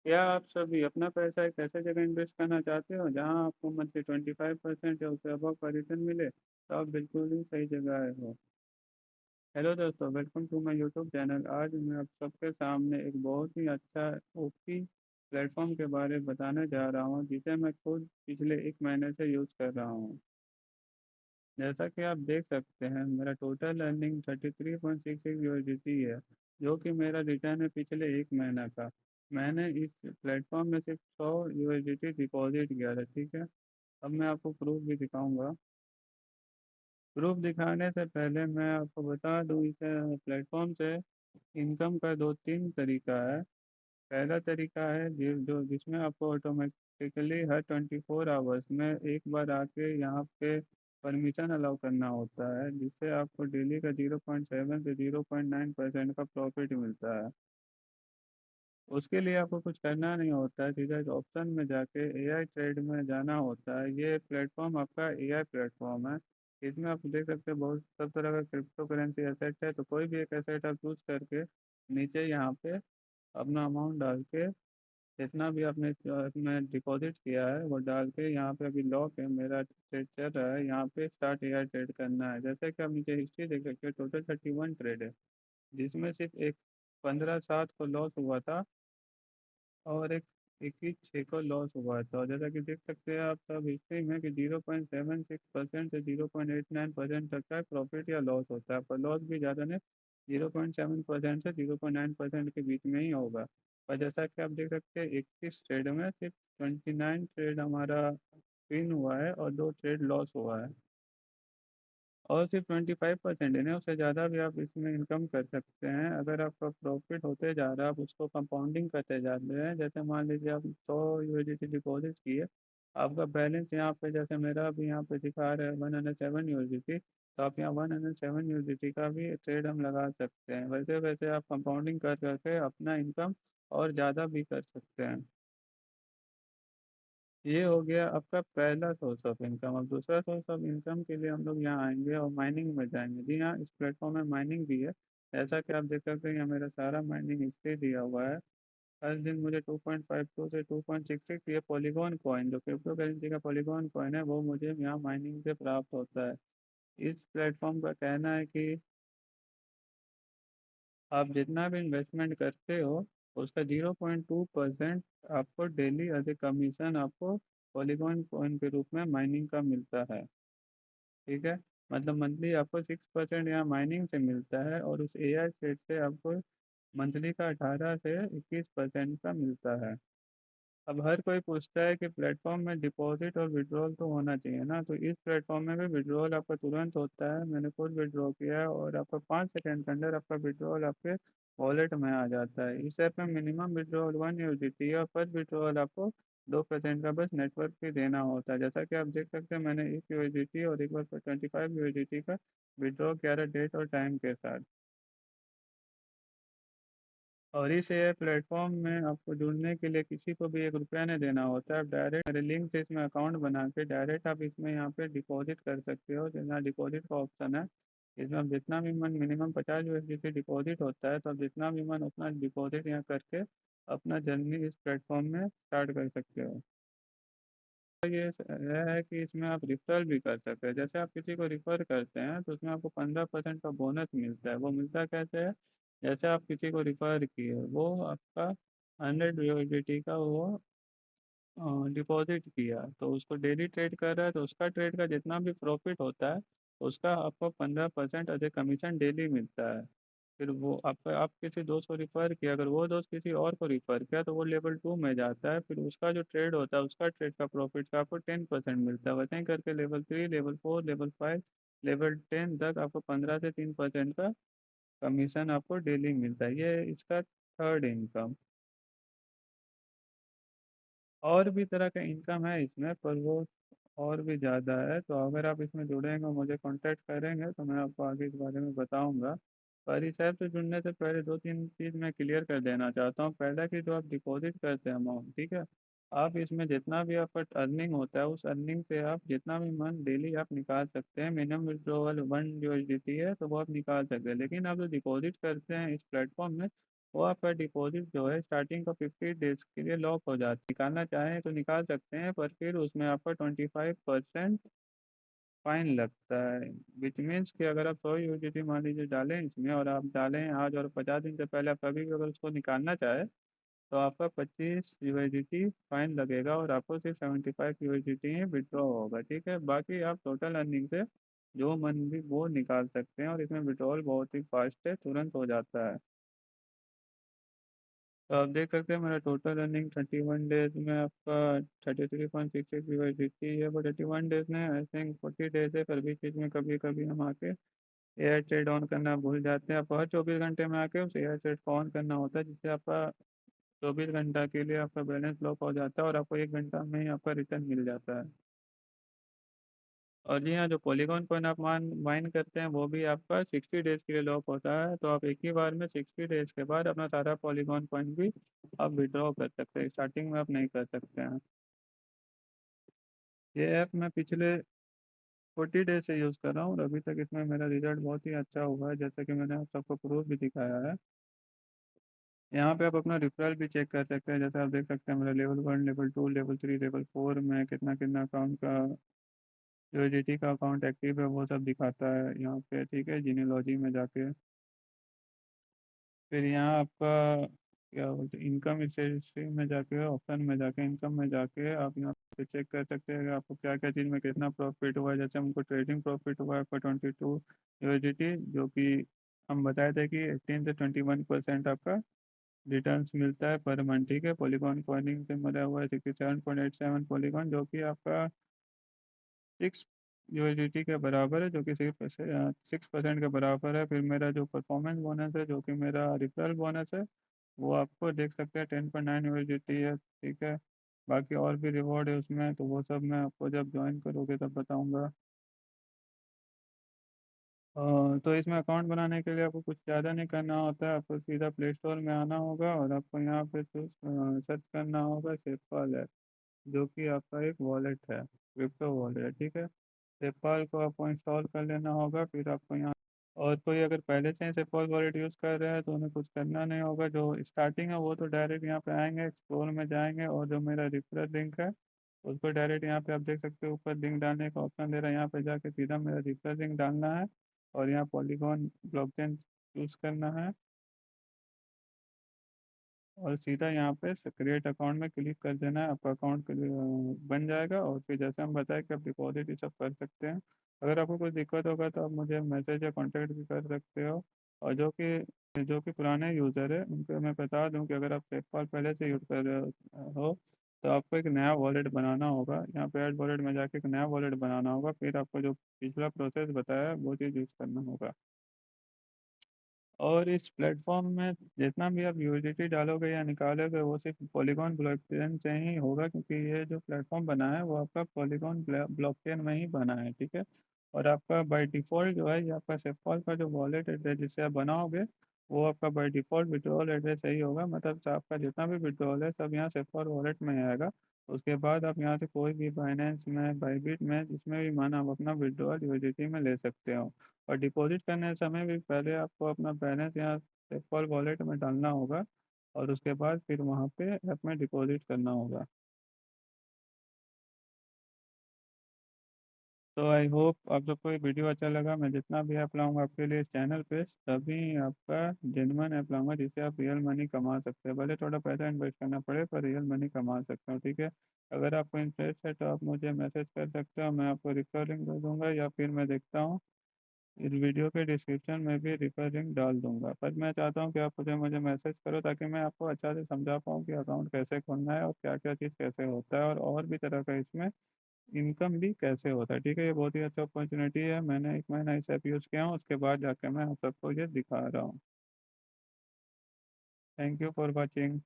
क्या आप सभी अपना पैसा एक ऐसे जगह इन्वेस्ट करना चाहते हो जहां आपको मंथली 25% या उससे अबव का रिटर्न मिले? तो आप बिल्कुल ही सही जगह आए हो। हेलो दोस्तों, welcome to my YouTube channel. आज मैं आप सबके सामने एक बहुत ही अच्छा ओपी प्लेटफॉर्म के बारे में बताने जा रहा हूं, जिसे मैं खुद पिछले 1 महीने से यूज़ कर रहा हूं। जैसा कि आप देख सकते हैं, मेरा टोटल अर्निंग 33.66 यूएसडीटी है, जो कि मेरा रिटर्न है पिछले 1 महीना का। मैंने इस प्लेटफॉर्म में सिर्फ 100 यूएसडीटी डिपॉजिट किया था, ठीक है। अब मैं आपको प्रूफ भी दिखाऊंगा। प्रूफ दिखाने से पहले मैं आपको बता दूं, इस प्लेटफॉर्म से इनकम का दो तीन तरीका है। पहला तरीका है जिसमें आपको ऑटोमेटिकली हर 24 आवर्स में एक बार आके यहाँ पे परमिशन अलाउ करना होता है, जिससे आपको डेली का 0.7 से 0.9% का प्रॉफिट मिलता है। उसके लिए आपको कुछ करना नहीं होता है, सीधा इस ऑप्शन में जाके एआई ट्रेड में जाना होता है। ये प्लेटफॉर्म आपका एआई प्लेटफॉर्म है। इसमें आप देख सकते हैं बहुत सब तरह का क्रिप्टो करेंसी एसेट है, तो कोई भी एक एसेट आप चूज करके नीचे यहाँ पे अपना अमाउंट डाल के, जितना भी आपने इसमें डिपॉजिट किया है वो डाल के, यहाँ पे अभी लॉक है, मेरा ट्रेड चल रहा है, यहाँ पे स्टार्ट एआई ट्रेड करना है। जैसे कि आप नीचे हिस्ट्री देख सकते हो, टोटल 31 ट्रेड है, जिसमें सिर्फ एक 15/7 को लॉस हुआ था और एक 21/6 को लॉस हुआ था। और जैसा कि देख सकते हैं आप सब हिस्ट्री में कि 0.76% से 0.89% तक का प्रॉफिट या लॉस होता है, पर लॉस भी ज़्यादा नहीं, 0.7% से 0.9% के बीच में ही होगा। और जैसा कि आप देख सकते हैं, 21 ट्रेड में सिर्फ 29 ट्रेड हमारा विन हुआ है और 2 ट्रेड लॉस हुआ है। और सिर्फ 25% है ना, उससे ज़्यादा भी आप इसमें इनकम कर सकते हैं। अगर आपका प्रॉफिट होते जा रहा है, आप उसको कंपाउंडिंग करते जाते हैं। जैसे मान लीजिए आप 100 यूएसडीटी डिपॉजिट किए, आपका बैलेंस यहाँ पे जैसे मेरा अभी यहाँ पे दिखा रहा है 107 यूएसडीटी, तो आप यहाँ 107 यूएसडीटी का भी ट्रेड हम लगा सकते हैं। वैसे वैसे आप कंपाउंडिंग कर करके अपना इनकम और ज़्यादा भी कर सकते हैं। ये हो गया आपका पहला सोर्स ऑफ इनकम। अब दूसरा सोर्स ऑफ इनकम के लिए हम लोग यहाँ आएंगे और माइनिंग में जाएंगे। जी हाँ, इस प्लेटफॉर्म में माइनिंग भी है। जैसा कि आप देख सकते हैं, यहाँ मेरा सारा माइनिंग हिस्ट्री दिया हुआ है। हर दिन मुझे 2.52 से 2.66 ये पॉलीगॉन कॉइन, जो क्रिप्टो करेंसी का पॉलीगॉन कॉइन है, वो मुझे यहाँ माइनिंग से प्राप्त होता है। इस प्लेटफॉर्म का कहना है कि आप जितना भी इन्वेस्टमेंट करते हो, उसका 0.2% आपको डेली एज ए कमीशन आपको पॉलीगॉन कॉइन के रूप में माइनिंग का मिलता है, ठीक है। मतलब मंथली आपको 6% यहाँ माइनिंग से मिलता है, और उस एआई ट्रेड से आपको मंथली का 18 से 21% का मिलता है। अब हर कोई पूछता है कि प्लेटफॉर्म में डिपॉजिट और विड्रॉल तो होना चाहिए ना, तो इस प्लेटफॉर्म में भी विड्रॉल आपका तुरंत होता है। मैंने खुद विड्रॉ किया है और आपका 5 सेकेंड के अंदर आपका विड्रॉल आपके वॉलेट में आ जाता है। इस ऐप में मिनिमम विड्रॉल 1 यूएसडीटी है, और पर विड्रॉल आपको 2% का बस नेटवर्क फी देना होता है। जैसा कि आप देख सकते हैं, मैंने 1 यूएसडीटी और एक बार 25 यूएसडीटी का विड्रॉ किया था, डेट और टाइम के साथ। और इस ए प्लेटफॉर्म में आपको जुड़ने के लिए किसी को भी 1 रुपया नहीं देना होता है। आप डायरेक्ट मेरे लिंक से इसमें अकाउंट बना के डायरेक्ट आप इसमें यहाँ पे डिपॉजिट कर सकते हो। जहाँ डिपॉजिट का ऑप्शन है, इसमें आप जितना भी मन, मिनिमम 50 यूएसडीटी डिपॉजिट होता है, तो आप जितना भी मन उतना डिपॉजिट यहाँ करके अपना जर्नी इस प्लेटफॉर्म में स्टार्ट कर सकते हो। तो ये यह है कि इसमें आप रिफरल भी कर सकते हैं। जैसे आप किसी को रिफ़र करते हैं, तो उसमें आपको 15% का बोनस मिलता है। वो मिलता कैसे है? जैसे आप किसी को रिफ़र किए, वो आपका 100 यूएसडीटी का वो डिपॉजिट किया, तो उसको डेली ट्रेड कर रहा है, तो उसका ट्रेड का जितना भी प्रॉफिट होता है, उसका आपको 15% एज ए कमीशन डेली मिलता है। फिर वो आपका, आप किसी दोस्त को रिफ़र किया, अगर वो दोस्त किसी और को रिफ़र किया, तो वो लेवल 2 में जाता है। फिर उसका जो ट्रेड होता है, उसका ट्रेड का प्रॉफिट का आपको 10% मिलता है। वैसे ही करके लेवल 3, लेवल 4, लेवल 5, लेवल 10 तक आपको 15 से 3% का कमीशन आपको डेली मिलता है। ये इसका थर्ड इनकम। और भी तरह का इनकम है इसमें, पर वो और भी ज़्यादा है। तो अगर आप इसमें जुड़ेंगे, मुझे कांटेक्ट करेंगे, तो मैं आपको आगे इस बारे में बताऊंगा। पर इस ऐप से जुड़ने से पहले दो तीन चीज़ मैं क्लियर कर देना चाहता हूँ। पहला कि जो आप डिपॉजिट करते हैं अमाउंट, ठीक है, आप इसमें जितना भी आपका अर्निंग होता है, उस अर्निंग से आप जितना भी मन डेली आप निकाल सकते हैं। मिनिमम विड्रॉवल 1 यूएसडीटी है, तो वो आप निकाल सकते हैं। लेकिन आप जो डिपॉजिट करते हैं इस प्लेटफॉर्म में, वो आपका डिपॉजिट जो है स्टार्टिंग का 50 डेज के लिए लॉक हो जाता है। निकालना चाहें तो निकाल सकते हैं, पर फिर उसमें आपका 25% फाइन लगता है। विच मीन्स कि अगर आप 100 USDT मान लीजिए डालें इसमें, और आप डालें आज और 50 दिन से पहले आप कभी भी अगर उसको निकालना चाहे तो आपका 25 USDT फाइन लगेगा और आपको सिर्फ 75 USDT ही विड्रॉ होगा। ठीक है, बाकी आप टोटल अर्निंग से जो मन भी वो निकाल सकते हैं, और इसमें विड्रॉल बहुत ही फास्ट है, तुरंत हो जाता है। तो आप देख सकते हैं मेरा टोटल रनिंग 31 डेज में आपका 33.66 USDT है। बट 31 डेज में आई थिंक 40 डेज है, पर बीच बीच में कभी कभी हम आके एयर ट्रेड ऑन करना भूल जाते हैं। आपको हर 24 घंटे में आके उस एयर ट्रेड को ऑन करना होता है, जिससे आपका 24 घंटा के लिए आपका बैलेंस लॉक हो जाता है और आपको 1 घंटा में ही आपका रिटर्न मिल जाता है। और जी हाँ, जो पॉलीगॉन कॉइन आप माइन करते हैं वो भी आपका 60 डेज के लिए लॉक होता है। तो आप एक ही बार में 60 डेज के बाद अपना सारा पॉलीगॉन कॉइन भी आप विड्रॉ कर सकते हैं, स्टार्टिंग में आप नहीं कर सकते हैं। ये ऐप मैं पिछले 40 डेज से यूज़ कर रहा हूँ और अभी तक इसमें मेरा रिजल्ट बहुत ही अच्छा हुआ है, जैसा कि मैंने आप सबको प्रूफ भी दिखाया है। यहाँ पे आप अपना रेफरल भी चेक कर सकते हैं, जैसे आप देख सकते हैं मेरा लेवल 1, लेवल 2, लेवल 3, लेवल 4 में कितना कितना अकाउंट का जो जीटी का अकाउंट एक्टिव है वो सब दिखाता है यहाँ पे। ठीक है, जीनियोलॉजी में जाके फिर यहाँ आपका क्या बोलते हैं इनकम हिस्ट्री में जाके, ऑप्शन में जाके, इनकम में जाके आप यहाँ पे चेक कर सकते हैं कि आपको क्या क्या चीज़ में कितना प्रॉफिट हुआ है। जैसे हमको ट्रेडिंग प्रॉफिट हुआ है आपका 22 USDT, जो कि हम बताए थे कि 18 से 21% आपका रिटर्न्स मिलता है पर मंथ। ठीक है, पॉलीगॉन कॉइनिंग से मिला हुआ है 67.87 पॉलीगॉन, जो कि आपका 6 USDT के बराबर है, जो कि 6% के बराबर है। फिर मेरा जो परफॉर्मेंस बोनस है, जो कि मेरा रिफरल बोनस है, वो आपको देख सकते हैं 10.9 USDT है। ठीक है, बाकी और भी रिवॉर्ड है उसमें, तो वो सब मैं आपको जब ज्वाइन करोगे तब बताऊंगा। तो इसमें अकाउंट बनाने के लिए आपको कुछ ज़्यादा नहीं करना होता है, आपको सीधा प्ले स्टोर में आना होगा और आपको यहाँ पे सर्च करना होगा सेफपाल ऐप, जो कि आपका एक वॉलेट है, क्रिप्टो वॉलेट है। ठीक है, पेपाल को आपको इंस्टॉल कर लेना होगा। फिर आपको यहाँ, और कोई अगर पहले से ही पेपाल वॉलेट यूज़ कर रहे हैं तो उन्हें कुछ करना नहीं होगा। जो स्टार्टिंग है वो तो डायरेक्ट यहाँ पे आएंगे, एक्सप्लोर में जाएंगे और जो मेरा रेफरल लिंक है उसको डायरेक्ट यहाँ पे आप देख सकते हो ऊपर लिंक डालने का ऑप्शन दे रहा है, यहाँ पे जाके सीधा मेरा रेफरल लिंक डालना है और यहाँ पॉलीगॉन ब्लॉकचेन चूज़ करना है और सीधा यहाँ पे क्रिएट अकाउंट में क्लिक कर देना है। आपका अकाउंट बन जाएगा और फिर जैसे हम बताएं कि आप डिपॉजिट ये सब कर सकते हैं। अगर आपको कोई दिक्कत होगा तो आप मुझे मैसेज या कांटेक्ट भी कर सकते हो। और जो कि पुराने यूज़र है उनको मैं बता दूं कि अगर आप पेपाल पहले से यूज़ कर रहे हो तो आपको एक नया वॉलेट बनाना होगा। यहाँ पे ऐड वॉलेट में जाके एक नया वॉलेट बनाना होगा, फिर आपको जो पिछला प्रोसेस बताया है वो चीज़ यूज़ करना होगा। और इस प्लेटफॉर्म में जितना भी आप यूएसडीटी डालोगे या निकालोगे वो सिर्फ पॉलीगॉन ब्लॉकचेन से ही होगा, क्योंकि ये जो प्लेटफॉर्म बना है वो आपका पॉलीगॉन ब्लॉकचेन में ही बना है। ठीक है, और आपका बाय डिफ़ॉल्ट जो है ये आपका सेफपॉल का जो वॉलेट एड्रेस जिससे आप बनाओगे वो आपका बाय डिफ़ॉल्ट विड्रॉल एड्रेस सही होगा। मतलब आपका जितना भी विड्रॉल है सब यहाँ सेफपॉल वॉलेट में ही आएगा। उसके बाद आप यहाँ से कोई भी बाइनेंस में, बाइबिट में, जिसमें भी मन आप अपना विड्रॉल यूएसडीटी में ले सकते हो। और डिपॉजिट करने समय भी पहले आपको अपना बैलेंस यहाँ पेपल वॉलेट में डालना होगा और उसके बाद फिर वहाँ पे ऐप में डिपॉजिट करना होगा। तो आई होप आप सबको ये वीडियो अच्छा लगा। मैं जितना भी ऐप लाऊंगा आपके लिए इस चैनल पे सभी आपका जेन्युइन ऐप लाऊंगा जिससे आप रियल मनी कमा सकते हैं। भले थोड़ा पैसा इन्वेस्ट करना पड़े पर रियल मनी कमा सकते हो। ठीक है, अगर आपको इंटरेस्ट है तो आप मुझे मैसेज कर सकते हो, मैं आपको रिफर लिंक दे दूँगा या फिर मैं देखता हूँ इस वीडियो के डिस्क्रिप्शन में भी रेफर लिंक डाल दूंगा। पर मैं चाहता हूँ कि आप मुझे मैसेज करो ताकि मैं आपको अच्छा से समझा पाऊँ कि अकाउंट कैसे खोलना है और क्या क्या चीज़ कैसे होता है और भी तरह का इसमें इनकम भी कैसे होता है। ठीक है, ये बहुत ही अच्छा अपॉर्चुनिटी है। मैंने 1 महीना इस ऐप यूज़ किया हूँ, उसके बाद जाकर मैं आप सबको ये दिखा रहा हूँ। Thank you for watching.